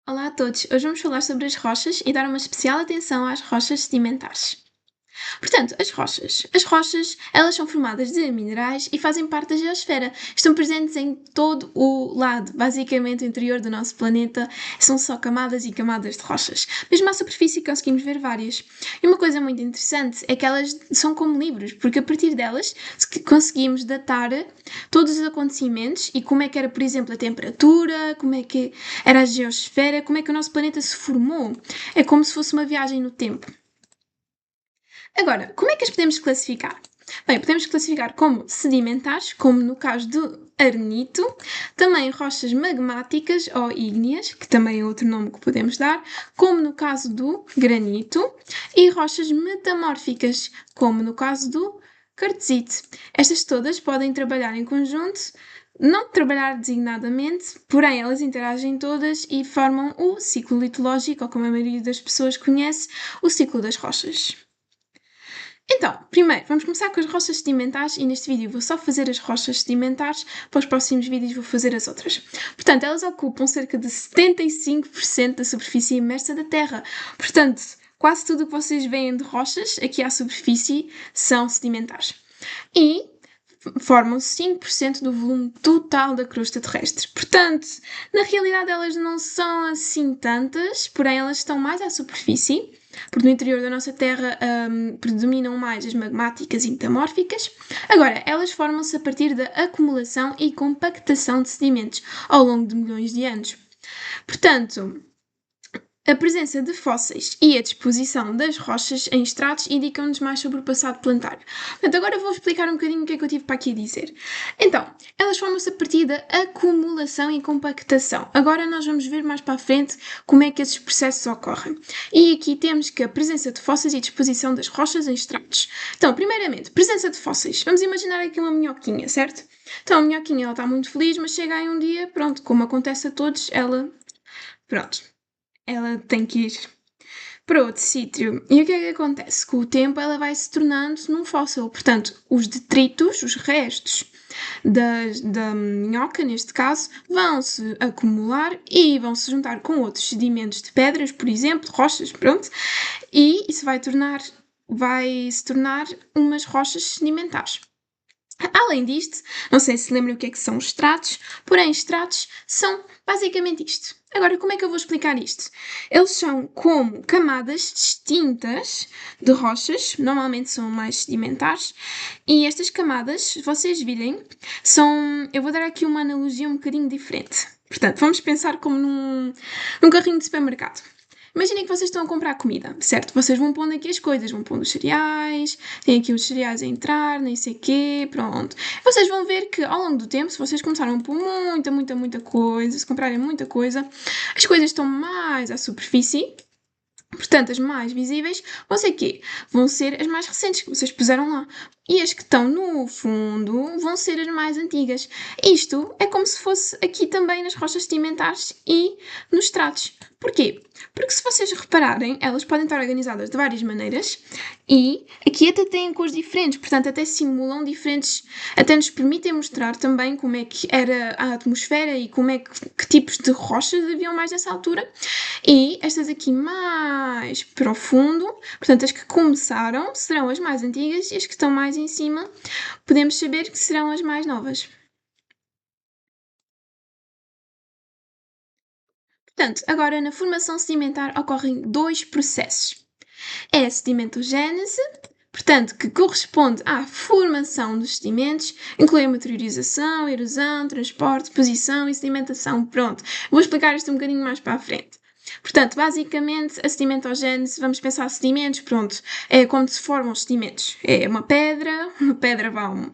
Olá a todos! Hoje vamos falar sobre as rochas e dar uma especial atenção às rochas sedimentares. Portanto, as rochas. As rochas, elas são formadas de minerais e fazem parte da geosfera. Estão presentes em todo o lado. Basicamente, o interior do nosso planeta são só camadas e camadas de rochas. Mesmo à superfície conseguimos ver várias. E uma coisa muito interessante é que elas são como livros, porque a partir delas conseguimos datar todos os acontecimentos e como é que era, por exemplo, a temperatura, como é que era a geosfera, como é que o nosso planeta se formou. É como se fosse uma viagem no tempo. Agora, como é que as podemos classificar? Bem, podemos classificar como sedimentares, como no caso do arenito, também rochas magmáticas ou ígneas, que também é outro nome que podemos dar, como no caso do granito, e rochas metamórficas, como no caso do quartzite. Estas todas podem trabalhar em conjunto, não trabalhar designadamente, porém elas interagem todas e formam o ciclo litológico, ou como a maioria das pessoas conhece, o ciclo das rochas. Então, primeiro, vamos começar com as rochas sedimentares e neste vídeo vou só fazer as rochas sedimentares, para os próximos vídeos vou fazer as outras. Portanto, elas ocupam cerca de 75% da superfície imersa da Terra. Portanto, quase tudo o que vocês veem de rochas aqui à superfície são sedimentares. E formam 5% do volume total da crosta terrestre. Portanto, na realidade elas não são assim tantas, porém elas estão mais à superfície, porque no interior da nossa Terra predominam mais as magmáticas e metamórficas. Agora, elas formam-se a partir da acumulação e compactação de sedimentos ao longo de milhões de anos. Portanto, a presença de fósseis e a disposição das rochas em estratos indicam-nos mais sobre o passado planetário. Portanto, agora vou explicar um bocadinho o que é que eu tive para aqui dizer. Então, elas formam-se a partir da acumulação e compactação. Agora nós vamos ver mais para a frente como é que esses processos ocorrem. E aqui temos que a presença de fósseis e disposição das rochas em estratos. Então, primeiramente, presença de fósseis. Vamos imaginar aqui uma minhoquinha, certo? Então, a minhoquinha ela está muito feliz, mas chega aí um dia, pronto, como acontece a todos, ela tem que ir para outro sítio. E o que é que acontece? Com o tempo ela vai se tornando num fóssil. Portanto, os detritos, os restos da minhoca, neste caso, vão se acumular e vão se juntar com outros sedimentos de pedras, por exemplo, rochas, pronto, e isso vai se tornar umas rochas sedimentares. Além disto, não sei se lembram o que é que são os estratos, porém, estratos são basicamente isto. Agora, como é que eu vou explicar isto? Eles são como camadas distintas de rochas, normalmente são mais sedimentares, e estas camadas, se vocês virem, são. Eu vou dar aqui uma analogia um bocadinho diferente. Portanto, vamos pensar como num carrinho de supermercado. Imaginem que vocês estão a comprar comida, certo? Vocês vão pondo aqui as coisas, vão pondo os cereais, tem aqui os cereais a entrar, nem sei quê, pronto. Vocês vão ver que ao longo do tempo, se vocês começaram a pôr muita coisa, se comprarem muita coisa, as coisas estão mais à superfície. Portanto, as mais visíveis vão ser quê? Vão ser as mais recentes que vocês puseram lá. E as que estão no fundo vão ser as mais antigas. Isto é como se fosse aqui também nas rochas sedimentares e nos estratos. Porquê? Porque se vocês repararem, elas podem estar organizadas de várias maneiras e aqui até têm cores diferentes, portanto até simulam diferentes, até nos permitem mostrar também como é que era a atmosfera e como é que tipos de rochas haviam mais nessa altura. E estas aqui mais profundo, portanto as que começaram serão as mais antigas e as que estão mais em cima podemos saber que serão as mais novas. Portanto, agora na formação sedimentar ocorrem dois processos. É a sedimentogênese, portanto, que corresponde à formação dos sedimentos, inclui a meteorização, erosão, transporte, posição e sedimentação. Pronto, vou explicar isto um bocadinho mais para a frente. Portanto, basicamente, a sedimentogênese, vamos pensar sedimentos, pronto, é como se formam os sedimentos. É uma pedra vai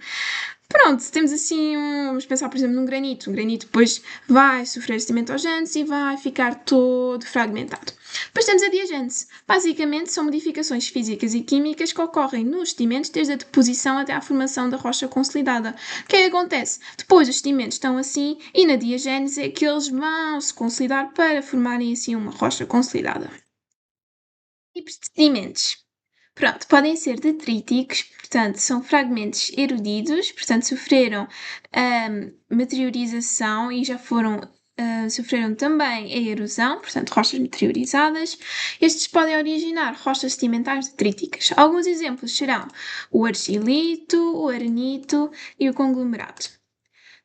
Pronto, temos assim, vamos pensar, por exemplo, num granito. Um granito depois vai sofrer sedimentogênese e vai ficar todo fragmentado. Depois temos a diagênese. Basicamente, são modificações físicas e químicas que ocorrem nos sedimentos desde a deposição até à formação da rocha consolidada. O que é que acontece? Depois os sedimentos estão assim e na diagênese é que eles vão se consolidar para formarem assim uma rocha consolidada. Tipos de sedimentos. Pronto, podem ser detríticos, portanto, são fragmentos erudidos, portanto, sofreram meteorização e já foram sofreram também a erosão, portanto, rochas meteorizadas. Estes podem originar rochas sedimentares detríticas. Alguns exemplos serão o argilito, o arenito e o conglomerado.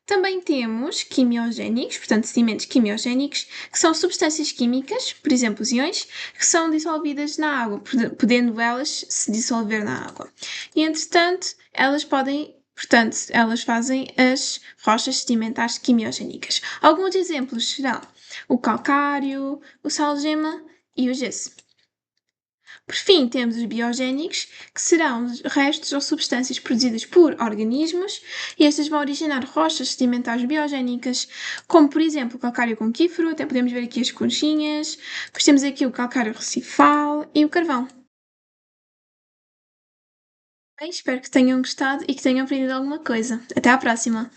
Também temos quimiogénicos, portanto, sedimentos quimiogénicos, que são substâncias químicas, por exemplo, os íons, que são dissolvidas na água, podendo elas se dissolver na água. E, entretanto, elas fazem as rochas sedimentares quimiogénicas. Alguns exemplos serão o calcário, o salgema e o gesso. Por fim, temos os biogénicos, que serão restos ou substâncias produzidas por organismos, e estas vão originar rochas sedimentares biogénicas, como por exemplo o calcário conquífero, até podemos ver aqui as conchinhas, depois temos aqui o calcário recifal e o carvão. Bem, espero que tenham gostado e que tenham aprendido alguma coisa. Até à próxima!